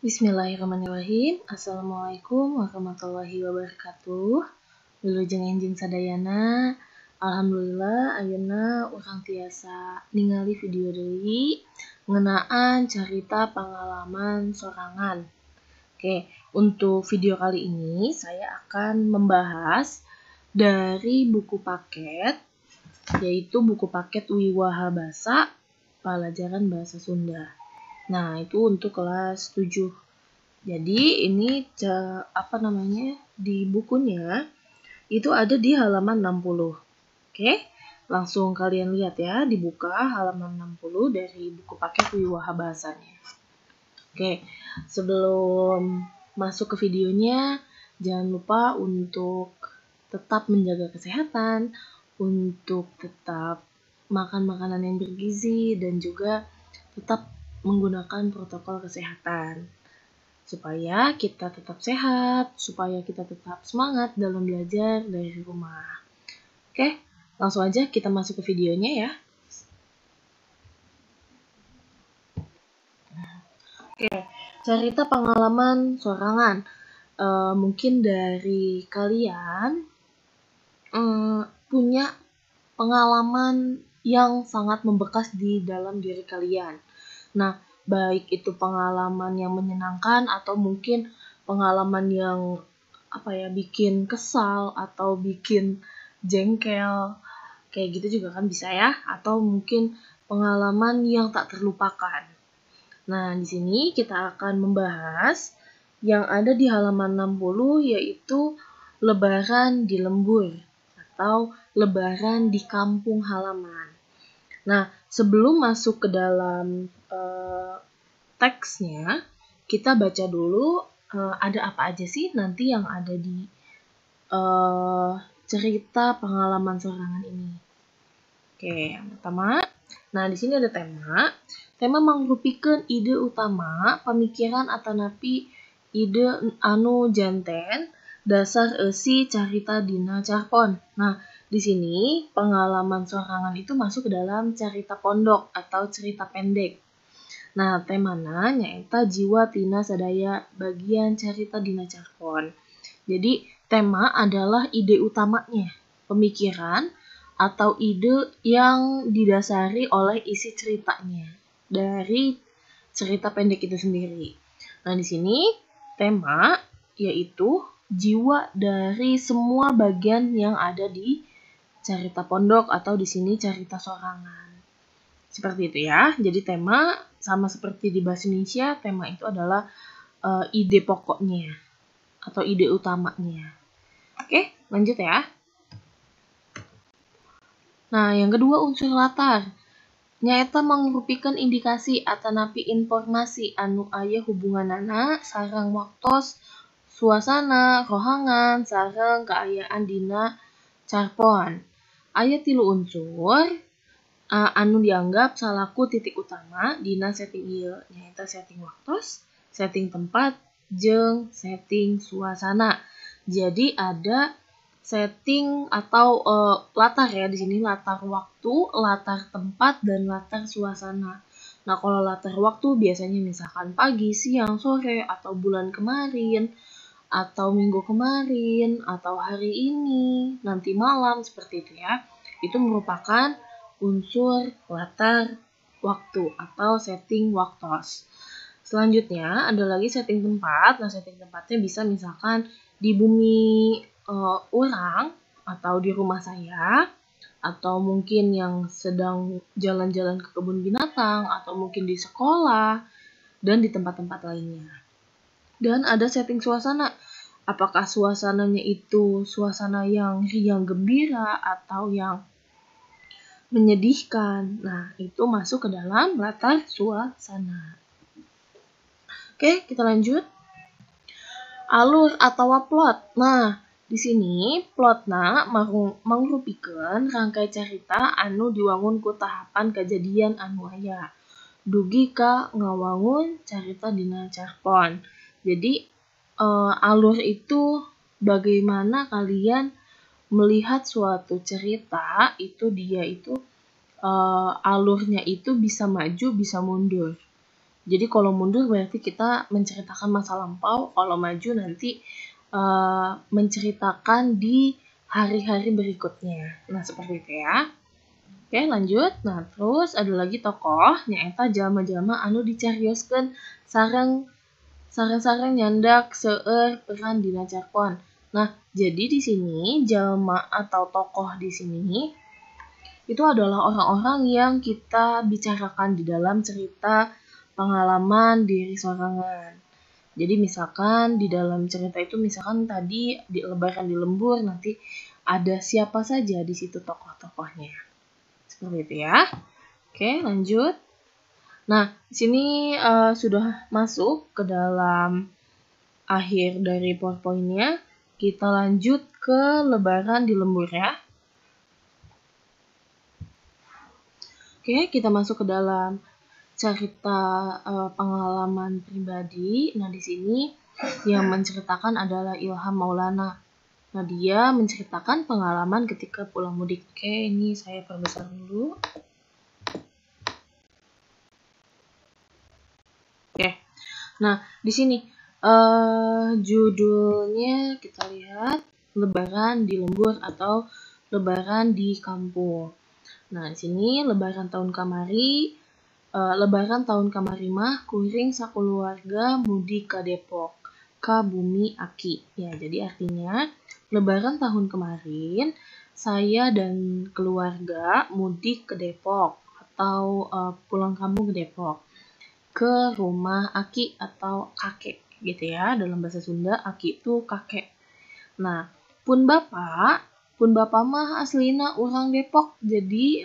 Bismillahirrahmanirrahim. Assalamualaikum warahmatullahi wabarakatuh. Wilujeng enjing sadayana. Alhamdulillah ayeuna urang tiasa ningali video deui ngeunaan carita pengalaman sorangan. Oke, untuk video kali ini saya akan membahas dari buku paket, yaitu buku paket Wiwaha Basa Pelajaran Bahasa Sunda. Nah, itu untuk kelas 7. Jadi ini di bukunya itu ada di halaman 60. Oke, langsung kalian lihat ya, dibuka halaman 60 dari buku paket Wiwaha Bahasanya. Oke, sebelum masuk ke videonya, jangan lupa untuk tetap menjaga kesehatan, untuk tetap makan makanan yang bergizi, dan juga tetap menggunakan protokol kesehatan supaya kita tetap sehat, supaya kita tetap semangat dalam belajar dari rumah. Oke, langsung aja kita masuk ke videonya ya. Oke, cerita pengalaman sorangan. Mungkin dari kalian punya pengalaman yang sangat membekas di dalam diri kalian. Nah, baik itu pengalaman yang menyenangkan atau mungkin pengalaman yang bikin kesal atau bikin jengkel, kayak gitu juga kan bisa ya, atau mungkin pengalaman yang tak terlupakan. Nah, di sini kita akan membahas yang ada di halaman 60, yaitu Lebaran di Lembur atau Lebaran di kampung halaman. Nah, sebelum masuk ke dalam teksnya, kita baca dulu ada apa aja sih nanti yang ada di cerita pengalaman sorangan ini. Oke, yang pertama, nah di sini ada tema. Tema mangrupikeun ide utama pamikiran atanapi ide anu janten dasar eusi carita dina carpon. Nah, di sini pengalaman sorangan itu masuk ke dalam cerita pondok atau cerita pendek. Nah, temana nyaeta jiwa tina sadaya bagian cerita dina carpon. Jadi, tema adalah ide utamanya, pemikiran atau ide yang didasari oleh isi ceritanya dari cerita pendek itu sendiri. Nah, di sini tema yaitu jiwa dari semua bagian yang ada di cerita pondok atau di sini cerita sorangan. Seperti itu ya. Jadi tema sama seperti di bahasa Indonesia, tema itu adalah ide pokoknya atau ide utamanya. Oke, lanjut ya. Nah, yang kedua unsur latar. Nyaeta mangrupikeun indikasi atanapi informasi anu aya hubunganana sareng waktos, suasana, rohangan, sareng kaayaan dina carpon. Aya 3 unsur anu dianggap salaku titik utama dina setting ieu, nyaeta setting waktos, setting tempat, jeung setting suasana. Jadi ada setting atau latar ya, di sini latar waktu, latar tempat, dan latar suasana. Nah, kalau latar waktu biasanya misalkan pagi, siang, sore, atau bulan kemarin, atau minggu kemarin, atau hari ini, nanti malam, seperti itu ya. Itu merupakan unsur latar waktu atau setting waktos. Selanjutnya ada lagi setting tempat. Nah, setting tempatnya bisa misalkan di bumi orang atau di rumah saya, atau mungkin yang sedang jalan-jalan ke kebun binatang, atau mungkin di sekolah, dan di tempat-tempat lainnya. Dan ada setting suasana. Apakah suasananya itu suasana yang riang gembira atau yang menyedihkan. Nah, itu masuk ke dalam latar suasana. Oke, kita lanjut. Alur atau plot. Nah, di sini plotna mangrupikeun rangkai cerita anu diwangun ku tahapan kejadian anu aya dugi ka ngawangun carita dina carpon. Jadi alur itu bagaimana kalian melihat suatu cerita itu alurnya itu bisa maju bisa mundur. Jadi kalau mundur berarti kita menceritakan masa lampau, kalau maju nanti menceritakan di hari-hari berikutnya. Nah, seperti itu ya. Oke, lanjut. Nah, terus ada lagi tokoh nyaeta jalma-jalma anu dicarioskeun sareng nyandak seueur peran dina carkon. Nah, jadi di sini jalma atau tokoh di sini itu adalah orang-orang yang kita bicarakan di dalam cerita pengalaman diri sorangan. Jadi misalkan di dalam cerita itu misalkan tadi di Lebaran di Lembur nanti ada siapa saja di situ tokoh-tokohnya. Seperti itu ya. Oke, lanjut. Nah, di sini sudah masuk ke dalam akhir dari PowerPoint-nya. Kita lanjut ke Lebaran di Lembur ya. Oke, kita masuk ke dalam cerita pengalaman pribadi. Nah, di sini yang menceritakan adalah Ilham Maulana. Nah, dia menceritakan pengalaman ketika pulang mudik. Oke, ini saya perbesar dulu. Oke. Nah, di sini judulnya kita lihat Lebaran di Lembur atau Lebaran di Kampung. Nah, di sini Lebaran tahun kamari mah kuring sakeluarga mudik ke Depok, ke Bumi Aki. Ya, jadi artinya Lebaran tahun kemarin saya dan keluarga mudik ke Depok atau pulang kampung ke Depok ke rumah Aki atau kakek gitu ya. Dalam bahasa Sunda Aki itu kakek. Nah, pun bapak mah aslina orang Depok. Jadi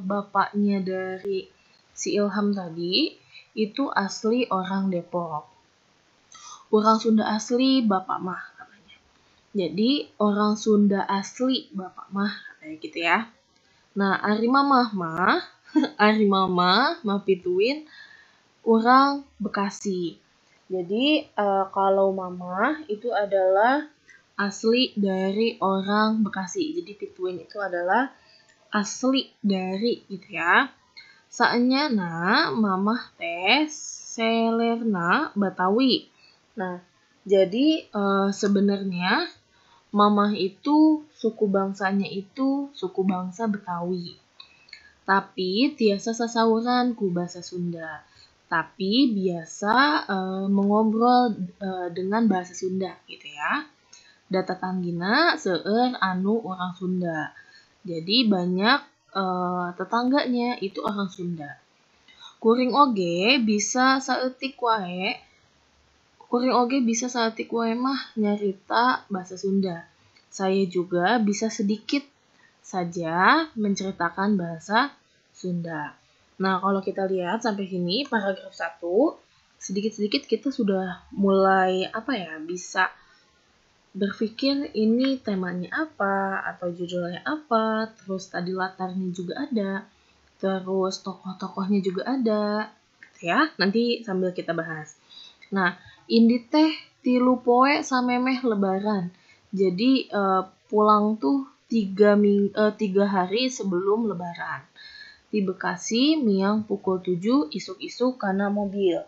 bapaknya dari si Ilham tadi itu asli orang Depok. Orang Sunda asli bapak mah katanya. Jadi orang Sunda asli bapak mah katanya gitu ya. Nah, ari mamah mah pituin orang Bekasi. Jadi kalau mama itu adalah asli dari orang Bekasi. Jadi pituin itu adalah asli dari gitu ya. Saenya mamah teh selerna Batawi. Nah, jadi sebenarnya mamah itu suku bangsanya itu suku bangsa Betawi. Tapi tiasa sasauran ku bahasa Sunda. Tapi biasa mengobrol dengan bahasa Sunda gitu ya. Data tanggina seueur anu orang Sunda. Jadi banyak tetangganya itu orang Sunda. Kuring oge bisa saeutik wae mah nyarita bahasa Sunda. Saya juga bisa sedikit saja menceritakan bahasa Sunda. Nah, kalau kita lihat sampai sini paragraf 1, sedikit-sedikit kita sudah mulai bisa berpikir ini temanya apa atau judulnya apa, terus tadi latarnya juga ada, terus tokoh-tokohnya juga ada, gitu ya. Nanti sambil kita bahas. Nah, ini teh 3 poe samemeh Lebaran. Jadi pulang tuh 3 hari sebelum Lebaran. Di Bekasi miang pukul 7 isuk-isuk karena mobil.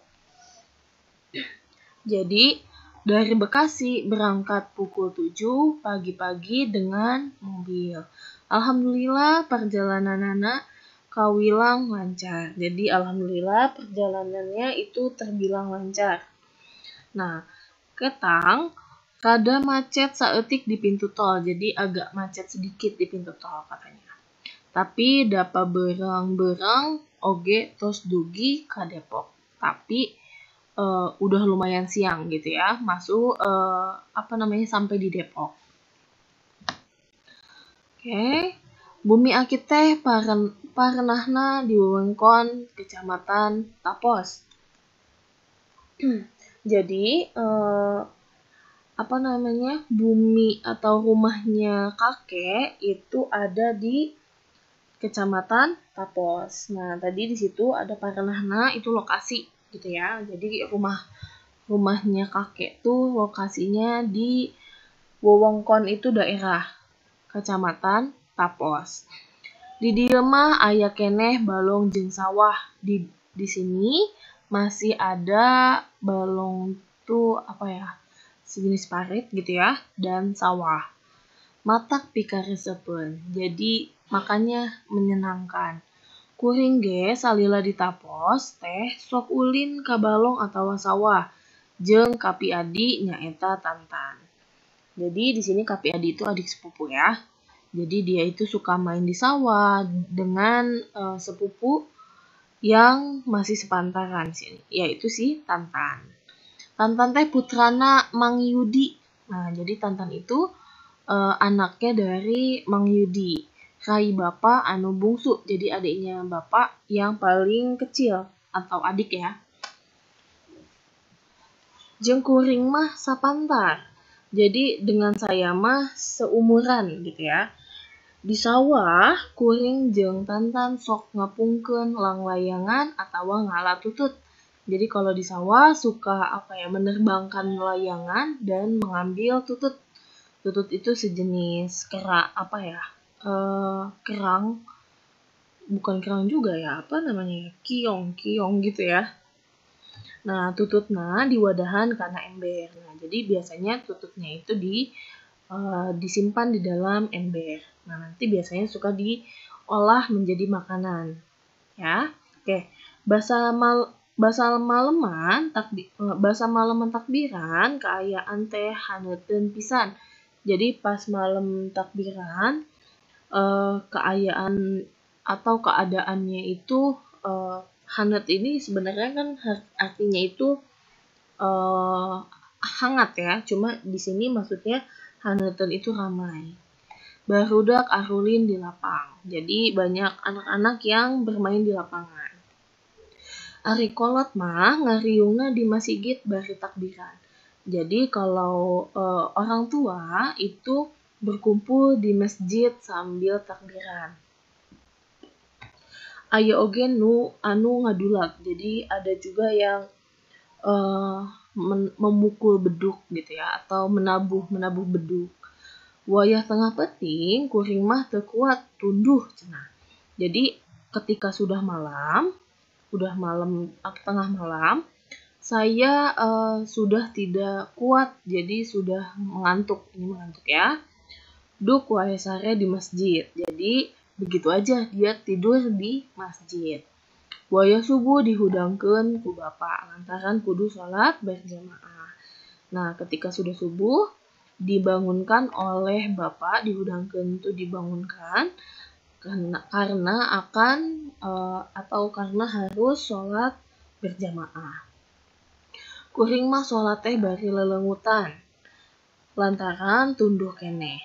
Jadi dari Bekasi berangkat pukul 7 pagi-pagi dengan mobil. Alhamdulillah perjalanan anak kawilang lancar. Jadi alhamdulillah perjalanannya itu terbilang lancar. Nah, ketang rada macet saeutik di pintu tol. Jadi agak macet sedikit di pintu tol katanya. Tapi dapat berang-berang oge tos dugi ka Depok. Tapi udah lumayan siang gitu ya, masuk sampai di Depok. Oke. Bumi Aki teh parenahna di wewengkon Kecamatan Tapos. Jadi bumi atau rumahnya kakek itu ada di Kecamatan Tapos. Nah, tadi di situ ada parenahna itu lokasi gitu ya. Jadi rumahnya kakek tuh lokasinya di wewengkon itu daerah Kecamatan Tapos. Di dieu mah aya keneh balong jeung sawah di sini masih ada balong tuh apa ya, sejenis parit gitu ya, dan sawah. Matak pikaresepeun, jadi makanya menyenangkan. Kuring ge salila ditapos teh sok ulin ka balong atawa sawah. Jeung Kapi Adi nyaeta Tantan. Jadi di sini Kapi Adi itu adik sepupu ya. Jadi dia itu suka main di sawah dengan sepupu yang masih sepantaran sini, yaitu si Tantan. Tantan teh putrana Mang Yudi. Nah, jadi Tantan itu anaknya dari Mang Yudi, rai bapak anu bungsu, jadi adiknya bapak yang paling kecil atau adik ya. Jeung kuring mah sapantar. Jadi dengan saya mah seumuran gitu ya. Di sawah, kuring jeung Tantan sok ngapungkeun langlayangan atawa ngalatutut. Jadi kalau di sawah suka menerbangkan layangan dan mengambil tutut. Tutut itu sejenis kerang, bukan kerang juga ya, kiong gitu ya. Nah, tututna diwadahan kana ember. Nah, jadi biasanya tututnya itu disimpan di dalam ember. Nah, nanti biasanya suka diolah menjadi makanan. Ya. Oke. Bahasa maleman takbiran kaayaan teh haneuteun pisan. Jadi pas malam takbiran keayaan atau keadaannya itu hangat ini sebenarnya kan artinya itu hangat ya. Cuma di sini maksudnya haneuteun itu ramai. Barudak arulin di lapang. Jadi banyak anak-anak yang bermain di lapangan. Ari kolot mah ngariungna di masjid bari takbiran. Jadi kalau orang tua itu berkumpul di masjid sambil takbiran. Aya oge anu ngadulag. Jadi ada juga yang memukul beduk gitu ya, atau menabuh beduk. Wayah tengah peting kuring mah teu kuat tunduh cenah. Jadi ketika sudah tengah malam, saya sudah tidak kuat, jadi sudah mengantuk. Ini mengantuk ya. Duk wae sare di masjid. Jadi begitu aja dia tidur di masjid. Wayah subuh dihudangkeun ku bapak lantaran kudu salat berjamaah. Nah, ketika sudah subuh dibangunkan oleh bapak, dibangunkan karena harus salat berjamaah. Kuring mah salat teh bari lelengutan lantaran tunduh keneh.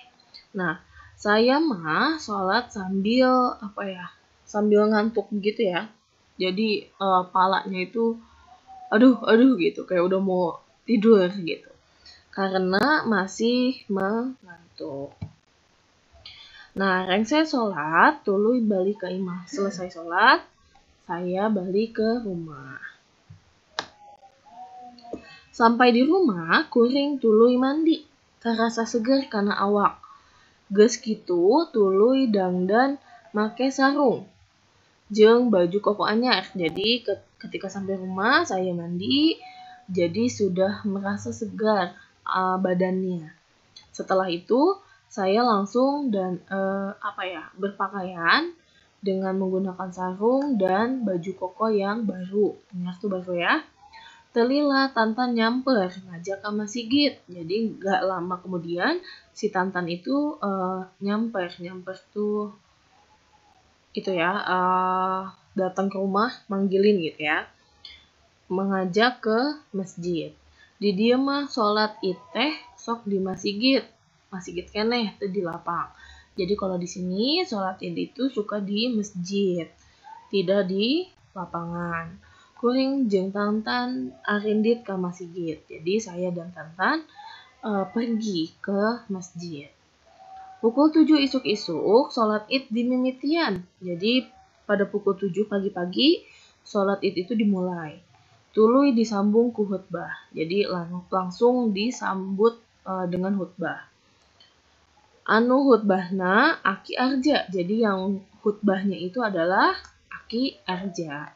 Nah, saya mah sholat sambil ngantuk gitu ya. Jadi palanya itu aduh gitu, kayak udah mau tidur gitu. Karena masih mengantuk. Nah, reng saya sholat, tuluy balik ke imah. Selesai sholat, saya balik ke rumah. Sampai di rumah, kuring tuluy mandi. Karasa seger karena awak. Geus kitu tuluy dangdan make sarung jeung baju koko anyar. Jadi ketika sampai rumah saya mandi, jadi sudah merasa segar badannya. Setelah itu saya langsung berpakaian dengan menggunakan sarung dan baju koko yang baru. Ingat tuh baru ya. Telila Tantan nyamper ngajak ke masjid. Jadi gak lama kemudian si Tantan itu nyamper tuh itu ya, datang ke rumah manggilin gitu ya, mengajak ke masjid. Di dia mah sholat id teh sok di masjid keneh teh di lapang. Jadi kalau di sini sholat id itu suka di masjid, tidak di lapangan. Kuring jeung Tantan arindit ke masjid. Jadi saya dan Tantan pergi ke masjid. Pukul 7 isuk-isuk sholat id dimimitian. Jadi pada pukul 7 pagi-pagi sholat id itu dimulai. Tuluy disambung ku khutbah. Jadi langsung disambut dengan khutbah. Anu khutbahna Aki Arja. Jadi yang khutbahnya itu adalah Aki Arja.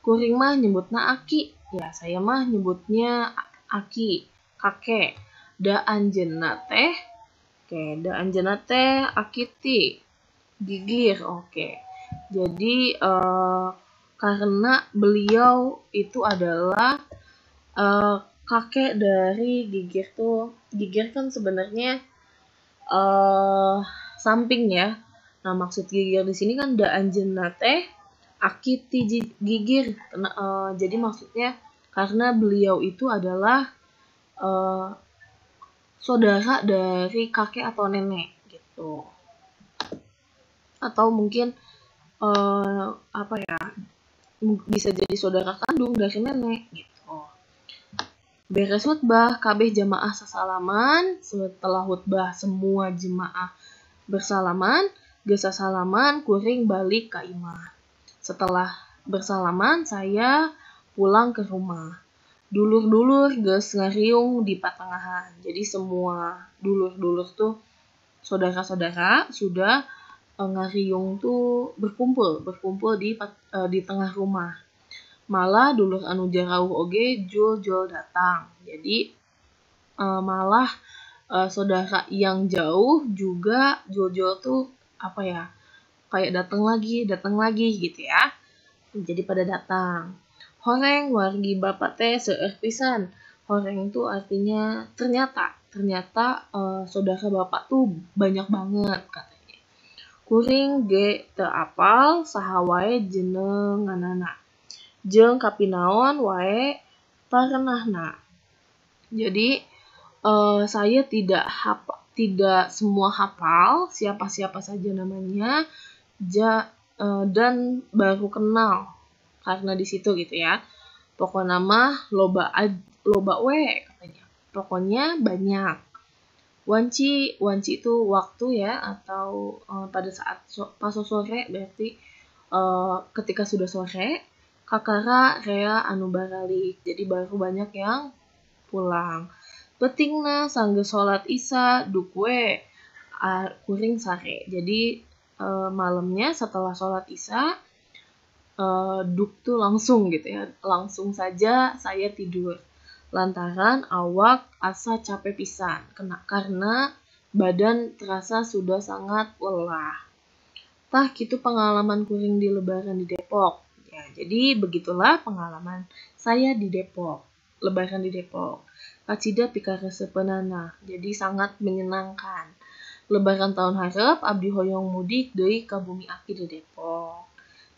Kuring mah nyebutna aki. Ya, saya mah nyebutnya aki, kakek. Da anjeunna teh, oke, da anjeunna teh akiti, gigir, oke. Jadi karena beliau itu adalah kakek dari Gigir tuh. Gigir kan sebenarnya samping ya. Nah, maksud Gigir di sini kan da anjeunna teh akiti Gigir. Jadi maksudnya karena beliau itu adalah saudara dari kakek atau nenek gitu. Atau mungkin apa ya? Bisa jadi saudara kandung dari nenek gitu. Beres khutbah, kabeh jamaah sasalaman. Setelah khutbah semua jemaah bersalaman, geus sasalaman kuring balik ka imah. Setelah bersalaman saya pulang ke rumah. Dulur-dulur geus ngariung di patengahan. Jadi semua dulur-dulur tuh saudara-saudara sudah ngariung tuh berkumpul di tengah rumah. Malah dulur anu jarauh oge jul-jul datang. Jadi malah saudara yang jauh juga jul-jul tuh apa ya? Kayak datang lagi gitu ya. Jadi pada datang. Horeng wargi bapak teh seueur pisan. Horeng itu artinya ternyata saudara bapak tuh banyak banget katanya. Kuring ge teu apal saha wae jenenganana. Jeung kapinaon wae parenahna. Jadi saya tidak semua hafal siapa-siapa saja namanya dan baru kenal karena di situ gitu ya. Pokoknya mah loba we katanya. Pokoknya banyak. Wanci itu waktu ya atau pada saat pas sore berarti ketika sudah sore kakara rea anu baralik. Jadi baru banyak yang pulang. Pentingna sanggeus salat Isya duk we kuring sare. Jadi malamnya setelah salat Isya duk tuh langsung gitu ya. Langsung saja saya tidur. Lantaran awak asa capek pisan karena badan terasa sudah sangat lelah. Tah kitu pengalaman kuring di lebaran di Depok. Ya, jadi begitulah pengalaman saya di Depok. Lebaran di Depok. Kacida pikareseupeunana. Jadi sangat menyenangkan. Lebaran tahun hareup abdi hoyong mudik deui ka Bumi Aki di Depok.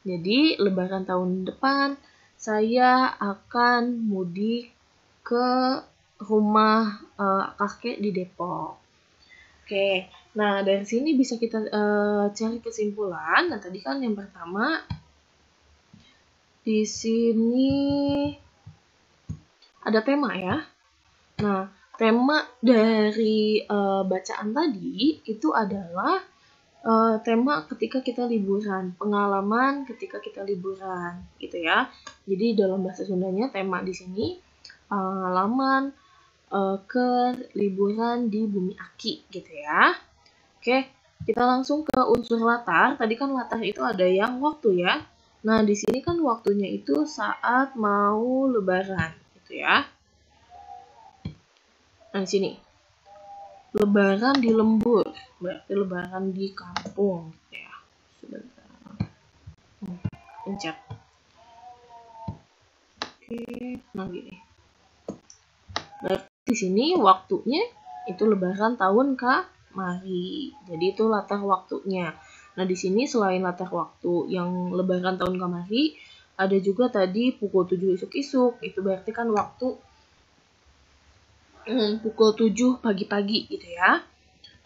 Jadi lebaran tahun depan saya akan mudik ke rumah kakek di Depok. Oke, nah dari sini bisa kita cari kesimpulan. Nah tadi kan yang pertama di sini ada tema ya. Nah tema dari bacaan tadi itu adalah tema ketika kita liburan, pengalaman ketika kita liburan, gitu ya. Jadi dalam bahasa Sundanya tema di sini pengalaman ke liburan di Bumi Aki, gitu ya. Oke, kita langsung ke unsur latar. Tadi kan latar itu ada yang waktu ya. Nah di sini kan waktunya itu saat mau Lebaran, gitu ya. Nah di sini. Lebaran di lembur, berarti lebaran di kampung gitu ya. Sebentar. Pencet. Oke, nah gini. Berarti di sini waktunya itu lebaran tahun kamari. Jadi itu latar waktunya. Nah, di sini selain latar waktu yang lebaran tahun kamari, ada juga tadi pukul 7 isuk-isuk. Itu berarti kan waktu pukul 7 pagi-pagi gitu ya.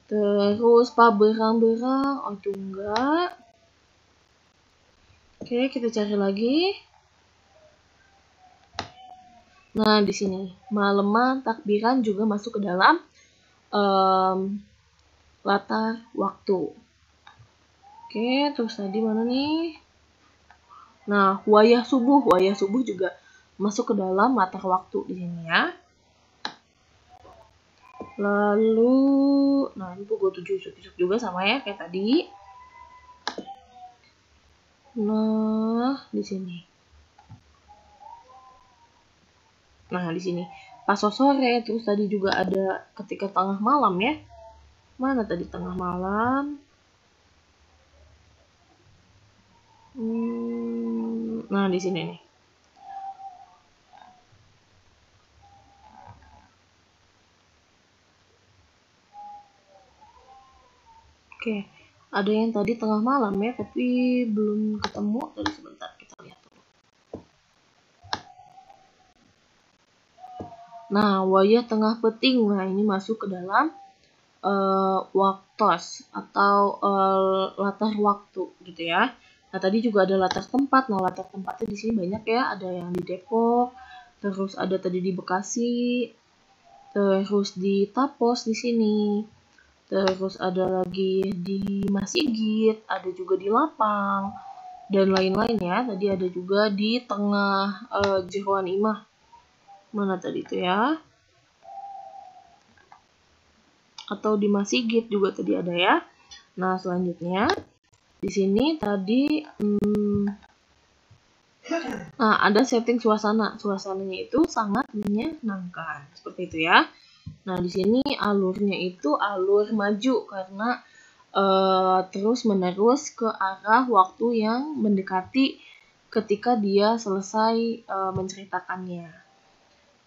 Terus paberang-berang, oh itu enggak. Oke, kita cari lagi. Nah, di sini maleman takbiran juga masuk ke dalam latar waktu. Oke, terus tadi mana nih? Nah, wayah subuh juga masuk ke dalam latar waktu di sini ya. Lalu, nah ini pukul 7 isuk-isuk juga sama ya kayak tadi. Nah, di sini. Nah, di sini pas sore, terus tadi juga ada ketika tengah malam ya. Mana tadi tengah malam? Nah, di sini nih. Oke, ada yang tadi tengah malam ya, tapi belum ketemu. Tadi sebentar kita lihat dulu. Nah, wayah tengah peting. Nah, ini masuk ke dalam waktos atau latar waktu gitu ya. Nah, tadi juga ada latar tempat. Nah, latar tempatnya di sini banyak ya. Ada yang di Depok, terus ada tadi di Bekasi, terus di Tapos di sini. Terus ada lagi di Masigit, ada juga di Lapang, dan lain-lain ya. Tadi ada juga di tengah Jeroan Imah. Mana tadi itu ya? Atau di Masigit juga tadi ada ya. Nah, selanjutnya di sini tadi nah, ada setting suasana. Suasananya itu sangat menyenangkan. Seperti itu ya. Nah, di sini alurnya itu alur maju karena terus-menerus ke arah waktu yang mendekati ketika dia selesai menceritakannya.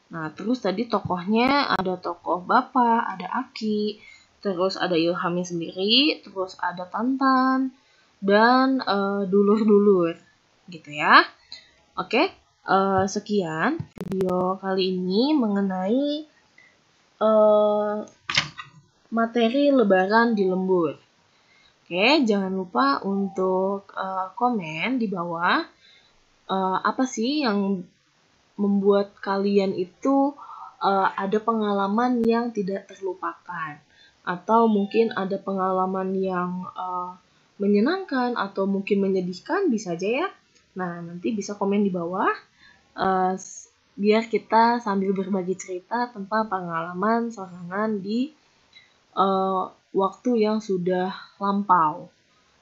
Nah, terus tadi tokohnya ada tokoh Bapak, ada Aki, terus ada Ilhamnya sendiri, terus ada Tantan, dan dulur-dulur, gitu ya. Oke, sekian video kali ini mengenai materi Lebaran di Lembur. Oke, jangan lupa untuk komen di bawah apa sih yang membuat kalian itu ada pengalaman yang tidak terlupakan, atau mungkin ada pengalaman yang menyenangkan atau mungkin menyedihkan, bisa aja ya. Nah, nanti bisa komen di bawah biar kita sambil berbagi cerita tentang pengalaman sorangan di waktu yang sudah lampau.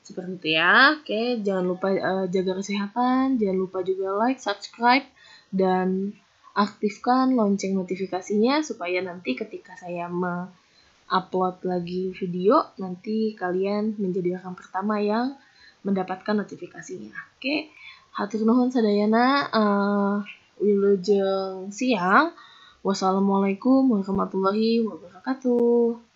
Seperti itu ya. Oke, jangan lupa jaga kesehatan, jangan lupa juga like, subscribe, dan aktifkan lonceng notifikasinya supaya nanti ketika saya upload lagi video, nanti kalian menjadi orang pertama yang mendapatkan notifikasinya. Oke, hatur nuhun sadayana, wilujeng siang. Wassalamualaikum warahmatullahi wabarakatuh.